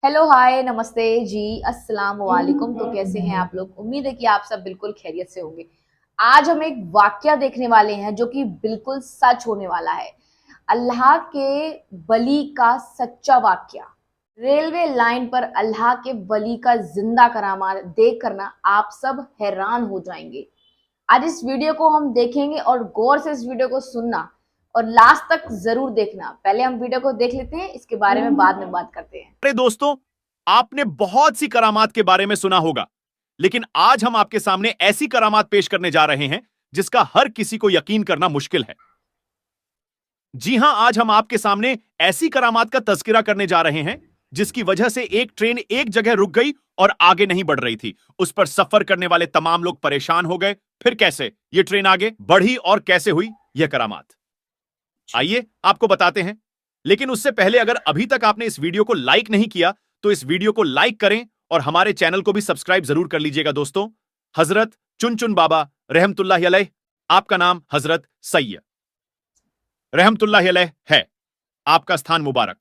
Hello hi नमस्ते जी अस्सलाम वालेकुम। तो कैसे हैं आप लोग? उम्मीद है कि आप सब बिल्कुल खैरियत से होंगे। आज हम एक वाकया देखने वाले हैं जो कि बिल्कुल सच होने वाला है। अल्लाह के वली का सच्चा वाकया। रेलवे लाइन पर अल्लाह के वली का जिंदा करामा देख कर ना आप सब हैरान हो जाएंगे। आज इस वीडियो को हम देखेंगे और गौर से इस वीडियो को सुनना और लास्ट तक जरूर देखना। पहले हम वीडियो को देख लेते हैं, इसके बारे में बाद में बात करते हैं। अरे दोस्तों, आपने बहुत सी करामात के बारे में सुना होगा, लेकिन आज हम आपके सामने ऐसी करामात पेश करने जा रहे हैं जिसका हर किसी को यकीन करना मुश्किल है। जी हां, आज हम आपके सामने ऐसी करामात का तज़किरा करने जा रहे हैं जिसकी वजह से एक ट्रेन एक जगह रुक गई और आगे नहीं बढ़ रही थी। उस पर सफर करने वाले तमाम लोग परेशान हो गए। फिर कैसे यह ट्रेन आगे बढ़ी और कैसे हुई यह करामात, आइए आपको बताते हैं। लेकिन उससे पहले अगर अभी तक आपने इस वीडियो को लाइक नहीं किया तो इस वीडियो को लाइक करें और हमारे चैनल को भी सब्सक्राइब जरूर कर लीजिएगा। दोस्तों, हजरत चुन बाबा रहमतुल्लाह अलैह, आपका नाम हजरत सैयद रहमतुल्लाह अलैह है, आपका स्थान मुबारक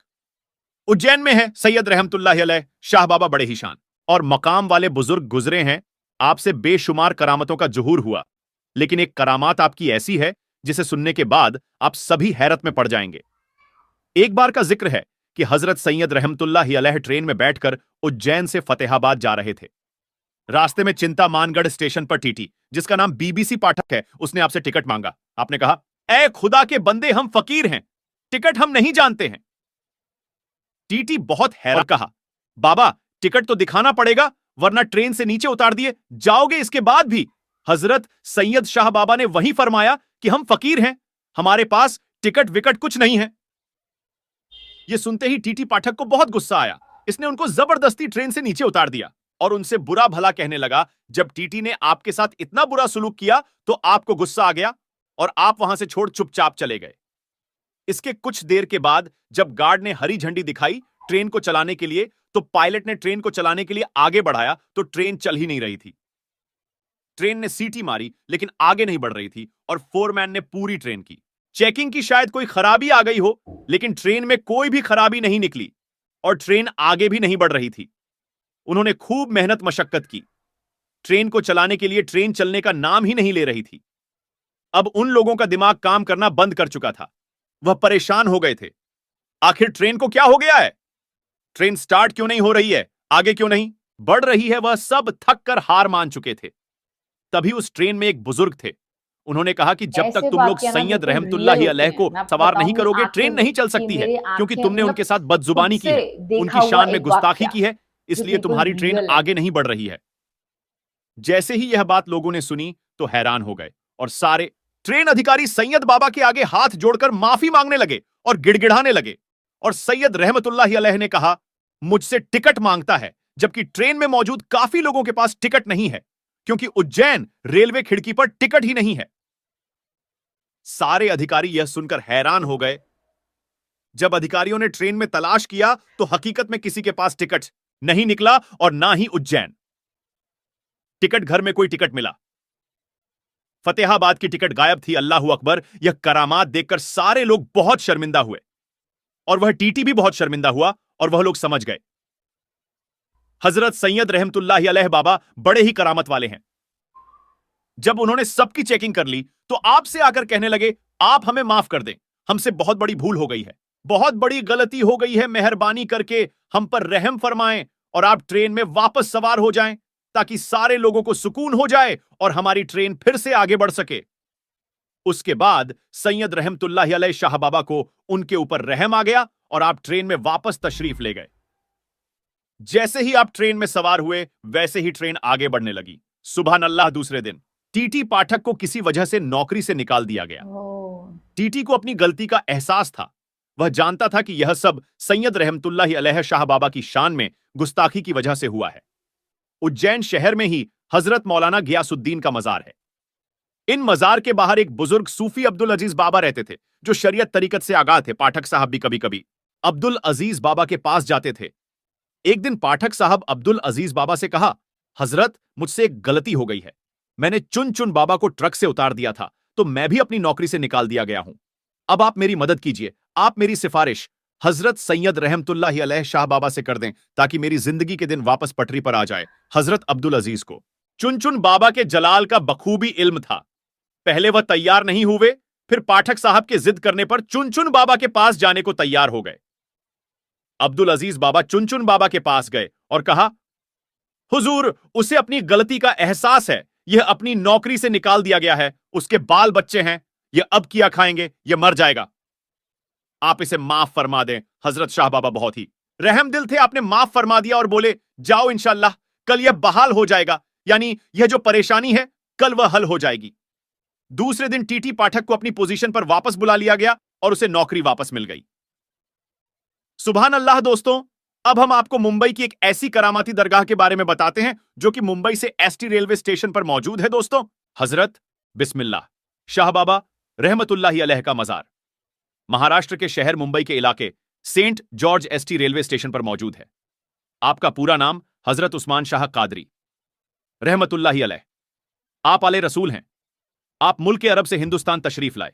उज्जैन में है। सैयद रहमतुल्लाह अलैह शाह बाबा बड़े ही शान और मकाम वाले बुजुर्ग गुजरे हैं, आपसे बेशुमार करामतों का जुहूर हुआ। लेकिन एक करामात आपकी ऐसी है जिसे सुनने के बाद आप सभी हैरत में पड़ जाएंगे। एक बार का जिक्र है कि हजरत सैयद रहमतुल्लाह अलैह ट्रेन में बैठकर उज्जैन से फतेहाबाद जा रहे थे। रास्ते में चिंतामानगढ़ स्टेशन पर टीटी, जिसका नाम बीबीसी पाठक है, उसने आपसे टिकट मांगा। आपने कहा, ए खुदा के बंदे, हम फकीर हैं, टिकट हम नहीं जानते हैं। टीटी बहुत हैरान कहा, बाबा टिकट तो दिखाना पड़ेगा वरना ट्रेन से नीचे उतार दिए जाओगे इसके बाद भी। हजरत सैयद शाह बाबा ने वही फरमाया कि हम फकीर हैं, हमारे पास टिकट विकट कुछ नहीं है। यह सुनते ही टीटी पाठक को बहुत गुस्सा आया। इसने उनको जबरदस्ती ट्रेन से नीचे उतार दिया और उनसे बुरा भला कहने लगा। जब टीटी ने आपके साथ इतना बुरा सुलूक किया तो आपको गुस्सा आ गया और आप वहां से छोड़ चुपचाप चले गए। इसके कुछ देर के बाद जब गार्ड ने हरी झंडी दिखाई ट्रेन को चलाने के लिए, तो पायलट ने ट्रेन को चलाने के लिए आगे बढ़ाया तो ट्रेन चल ही नहीं रही थी। ट्रेन ने सीटी मारी लेकिन आगे नहीं बढ़ रही थी और फोरमैन ने पूरी ट्रेन की चेकिंग की। शायद कोई खराबी आ गई हो, लेकिन ट्रेन में कोई भी खराबी नहीं निकली और ट्रेन आगे भी नहीं बढ़ रही थी। उन्होंने खूब मेहनत मशक्कत की, ट्रेन को चलाने के लिए ट्रेन चलने का नाम ही नहीं ले रही थी। अब उन लोगों का दिमाग काम करना बंद कर चुका था। वह परेशान हो गए थे, आखिर ट्रेन को क्या हो गया है, ट्रेन स्टार्ट क्यों नहीं हो रही है, आगे क्यों नहीं बढ़ रही है। वह सब थक कर हार मान चुके थे। तभी उस ट्रेन में एक बुजुर्ग थे। उन्होंने कहा कि जब तक ऐसे तुम लोग वाकया ना सैयद बिल्कुल रहमतुल्लाह रियल होते अलैह हैं। को मैं आपको सवार नहीं बताऊंगी करोगे, आंखें ट्रेन नहीं चल कि सकती है, मेरी क्योंकि आंखें तुमने उनके साथ खुद बदजुबानी की से है, देखा उनकी हुआ शान में एक गुस्ताखी वाकया की है, जो इसलिए बिल्कुल तुम्हारी ट्रेन रियल है। आगे नहीं बढ़ रही है। जैसे ही यह बात लोगों ने सुनी तो हैरान हो गए और सारे ट्रेन अधिकारी सैयद बाबा के आगे हाथ जोड़कर माफी मांगने लगे और गिड़गिड़ाने लगे। और सैयद रहमतुल्लाह अलैह ने कहा, मुझसे टिकट मांगता है जबकि ट्रेन में मौजूद काफी लोगों के पास टिकट नहीं है, क्योंकि उज्जैन रेलवे खिड़की पर टिकट ही नहीं है। सारे अधिकारी यह सुनकर हैरान हो गए। जब अधिकारियों ने ट्रेन में तलाश किया तो हकीकत में किसी के पास टिकट नहीं निकला और ना ही उज्जैन। टिकट घर में कोई टिकट मिला, फतेहाबाद की टिकट गायब थी। अल्लाह अकबर। यह करामात देखकर सारे लोग बहुत शर्मिंदा हुए और वह टीटी भी बहुत शर्मिंदा हुआ और वह लोग समझ गए हजरत सैयद रहमतुल्लाह अलैह बाबा बड़े ही करामत वाले हैं। जब उन्होंने सबकी चेकिंग कर ली तो आपसे आकर कहने लगे, आप हमें माफ कर दें, हमसे बहुत बड़ी भूल हो गई है, बहुत बड़ी गलती हो गई है, मेहरबानी करके हम पर रहम फरमाएं और आप ट्रेन में वापस सवार हो जाएं ताकि सारे लोगों को सुकून हो जाए और हमारी ट्रेन फिर से आगे बढ़ सके। उसके बाद सैयद रहमतुल्लाह अलैह शाह बाबा को उनके ऊपर रहम आ गया और आप ट्रेन में वापस तशरीफ ले गए। जैसे ही आप ट्रेन में सवार हुए वैसे ही ट्रेन आगे बढ़ने लगी। सुबहान अल्लाह। दूसरे दिन टीटी पाठक को किसी वजह से नौकरी से निकाल दिया गया। ओह, टीटी को अपनी गलती का एहसास था। वह जानता था कि यह सब सैयद रहमतुल्लाह अलैह शाह बाबा की शान में गुस्ताखी की वजह से हुआ है। उज्जैन शहर में ही हजरत मौलाना गियासुद्दीन का मजार है। इन मजार के बाहर एक बुजुर्ग सूफी अब्दुल अजीज बाबा रहते थे, जो शरीयत तरीकत से आगाह थे। पाठक साहब भी कभी कभी अब्दुल अजीज बाबा के पास जाते थे। एक दिन पाठक साहब अब्दुल अजीज बाबा से कहा, हजरत मुझसे एक गलती हो गई है, मैंने चुन बाबा को ट्रक से उतार दिया था तो मैं भी अपनी नौकरी से निकाल दिया गया हूं। अब आप मेरी मदद कीजिए, आप मेरी सिफारिश, हजरत सैयद रहमतुल्लाहि अलैह शाह बाबा से कर दें ताकि मेरी जिंदगी के दिन वापस पटरी पर आ जाए। हजरत अब्दुल अजीज को चुन चुन बाबा के जलाल का बखूबी इल्म था। पहले वह तैयार नहीं हुए, फिर पाठक साहब के जिद करने पर चुन चुन बाबा के पास जाने को तैयार हो गए। अब्दुल अजीज बाबा चुन चुन बाबा के पास गए और कहा, हुजूर, उसे अपनी गलती का एहसास है। यह अपनी नौकरी से निकाल दिया गया है, उसके बाल बच्चे हैं, यह अब किया खाएंगे, यह मर जाएगा। आप इसे माफ फरमा दें। हजरत शाह बाबा बहुत ही रहम दिल थे, आपने माफ फरमा दिया और बोले, जाओ इंशाअल्लाह, कल यह बहाल हो जाएगा, यानी यह जो परेशानी है कल वह हल हो जाएगी। दूसरे दिन टीटी पाठक को अपनी पोजीशन पर वापस बुला लिया गया और उसे नौकरी वापस मिल गई। सुभान अल्लाह। दोस्तों, अब हम आपको मुंबई की एक ऐसी करामाती दरगाह के बारे में बताते हैं जो कि मुंबई से एसटी रेलवे स्टेशन पर मौजूद है। दोस्तों, हजरत बिस्मिल्लाह शाह बाबा रहमतुल्लाहि अलैह का मजार महाराष्ट्र के शहर मुंबई के इलाके Saint George ST railway station पर मौजूद है। आपका पूरा नाम हजरत उस्मान शाह कादरी रहमतुल्लाहि अलैह। आप आले रसूल हैं। आप मुल्क अरब से हिंदुस्तान तशरीफ लाए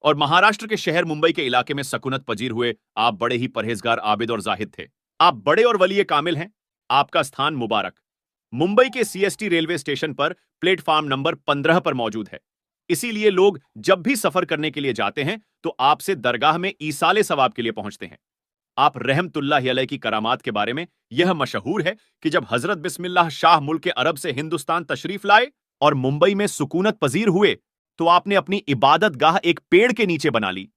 और महाराष्ट्र के शहर मुंबई के इलाके में सकूनत पजीर हुए। आप बड़े ही परहेजगार, आबिद और जाहिद थे। आप बड़े और वली कामिल हैं। आपका स्थान मुबारक मुंबई के सीएसटी रेलवे स्टेशन पर प्लेटफॉर्म नंबर 15 पर मौजूद है। इसीलिए लोग जब भी सफर करने के लिए जाते हैं तो आपसे दरगाह में ईसाले सवाब के लिए पहुंचते हैं। आप रहमतुल्लाहि अलैह की करामात के बारे में यह मशहूर है कि जब हजरत बिस्मिल्लाह शाह मुल्क अरब से हिंदुस्तान तशरीफ लाए और मुंबई में सुकूनत पजीर हुए तो आपने अपनी इबादत गाह एक पेड़ के नीचे बना ली।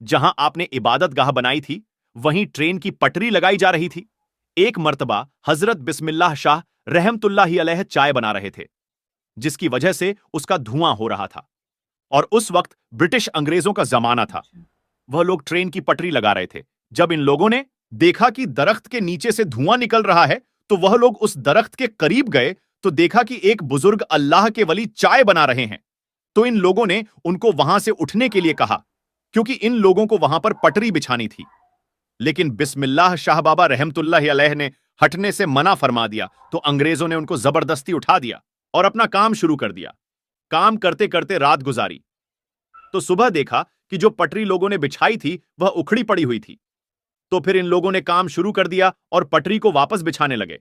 जहां आपने इबादत गाह बनाई थी वहीं ट्रेन की पटरी लगाई जा रही थी। एक मर्तबा हजरत बिस्मिल्लाह शाह रहमतुल्लाहि अलैह चाय बना रहे थे, जिसकी वजह से उसका धुआं हो रहा था और उस वक्त ब्रिटिश अंग्रेजों का जमाना था। वह लोग ट्रेन की पटरी लगा रहे थे। जब इन लोगों ने देखा कि दरख्त के नीचे से धुआं निकल रहा है तो वह लोग उस दरख्त के करीब गए तो देखा कि एक बुजुर्ग अल्लाह के वली चाय बना रहे हैं। तो इन लोगों ने उनको वहां से उठने के लिए कहा, क्योंकि इन लोगों को वहां पर पटरी बिछानी थी। लेकिन बिस्मिल्लाह शाह बाबा रहमतुल्लाहि अलैह ने हटने से मना फरमा दिया तो अंग्रेजों ने उनको जबरदस्ती उठा दिया और अपना काम शुरू कर दिया। काम करते करते रात गुजारी तो सुबह देखा कि जो पटरी लोगों ने बिछाई थी वह उखड़ी पड़ी हुई थी। तो फिर इन लोगों ने काम शुरू कर दिया और पटरी को वापस बिछाने लगे।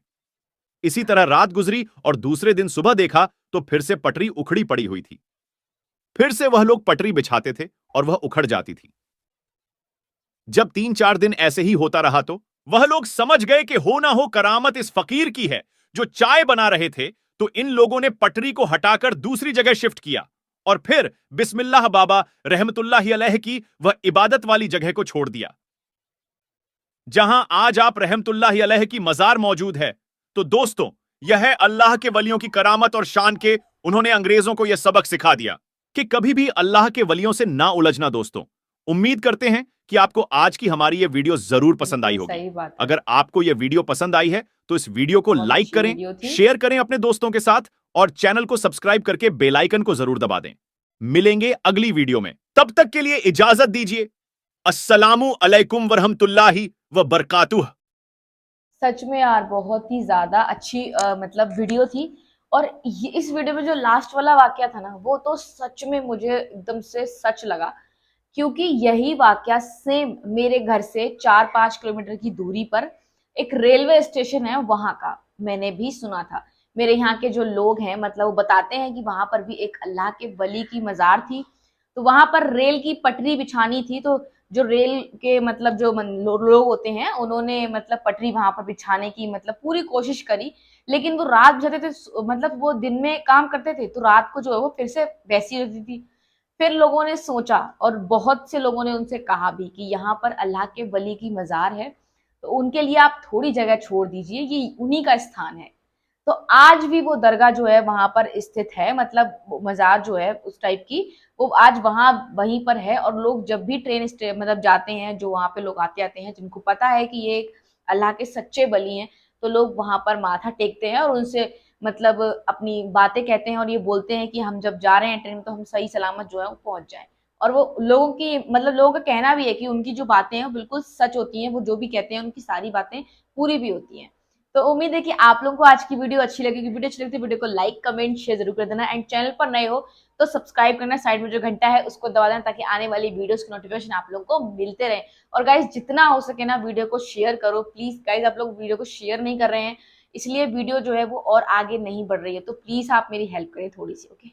इसी तरह रात गुजरी और दूसरे दिन सुबह देखा तो फिर से पटरी उखड़ी पड़ी हुई थी। फिर से वह लोग पटरी बिछाते थे और वह उखड़ जाती थी। जब 3-4 दिन ऐसे ही होता रहा तो वह लोग समझ गए कि हो ना हो करामत इस फकीर की है जो चाय बना रहे थे। तो इन लोगों ने पटरी को हटाकर दूसरी जगह शिफ्ट किया और फिर बिस्मिल्लाह बाबा रहमतुल्लाहि अलैह की वह इबादत वाली जगह को छोड़ दिया जहां आज आप रहमतुल्लाहि अलैह की मजार मौजूद है। तो दोस्तों, यह है अल्लाह के वलियों की करामत और शान के उन्होंने अंग्रेजों को यह सबक सिखा दिया कि कभी भी अल्लाह के वलियों से ना उलझना। दोस्तों, उम्मीद करते हैं कि आपको आज की हमारी ये वीडियो जरूर पसंद आई होगी। सही बात है। अगर आपको ये वीडियो पसंद आई है तो इस वीडियो को बहुत लाइक अच्छी करें, वीडियो थी। शेयर करें अपने दोस्तों के साथ और चैनल को सब्सक्राइब करके बेल आइकन को जरूर दबा दें। मिलेंगे अगली वीडियो में, तब तक के लिए इजाजत दीजिए। अस्सलामु अलैकुम वरहमतुल्लाहि व बरकातुह। सच में यार बहुत ही ज्यादा अच्छी मतलब वीडियो थी। और इस वीडियो में जो लास्ट वाला वाकया था ना वो तो सच में मुझे एकदम से सच लगा, क्योंकि यही वाकया सेम मेरे घर से 4-5 किलोमीटर की दूरी पर एक रेलवे स्टेशन है वहां का मैंने भी सुना था। मेरे यहाँ के जो लोग हैं मतलब वो बताते हैं कि वहां पर भी एक अल्लाह के वली की मजार थी। तो वहां पर रेल की पटरी बिछानी थी। तो जो रेल के मतलब जो लोग होते हैं उन्होंने मतलब पटरी वहां पर बिछाने की मतलब पूरी कोशिश करी, लेकिन वो रात बिछाते थे, मतलब वो दिन में काम करते थे तो रात को जो है वो फिर से वैसी रहती थी। फिर लोगों ने सोचा और बहुत से लोगों ने उनसे कहा भी कि यहाँ पर अल्लाह के वली की मजार है तो उनके लिए आप थोड़ी जगह छोड़ दीजिए, ये उन्हीं का स्थान है। तो आज भी वो दरगाह जो है वहां पर स्थित है, मतलब मजार जो है उस टाइप की वो आज वहां वहीं पर है। और लोग जब भी ट्रेन मतलब जाते हैं, जो वहां पे लोग आते आते हैं जिनको पता है कि ये एक अल्लाह के सच्चे बली हैं, तो लोग वहां पर माथा टेकते हैं और उनसे मतलब अपनी बातें कहते हैं और ये बोलते हैं कि हम जब जा रहे हैं ट्रेन में तो हम सही सलामत जो है वो पहुंच जाएं। और वो लोगों की मतलब लोगों का कहना भी है कि उनकी जो बातें हैं वो बिल्कुल सच होती हैं, वो जो भी कहते हैं उनकी सारी बातें पूरी भी होती हैं। तो उम्मीद है कि आप लोगों को आज की वीडियो अच्छी लगेगी। वीडियो अच्छी लगती है वीडियो को लाइक कमेंट शेयर जरूर कर देना एंड चैनल पर नए हो तो सब्सक्राइब करना, साइड में जो घंटा है उसको दबा देना ताकि आने वाली वीडियोस की नोटिफिकेशन आप लोगों को मिलते रहे। और गाइज जितना हो सके ना वीडियो को शेयर करो प्लीज। गाइज आप लोग वीडियो को शेयर नहीं कर रहे हैं इसलिए वीडियो जो है वो और आगे नहीं बढ़ रही है, तो प्लीज आप मेरी हेल्प करें थोड़ी सी। ओके।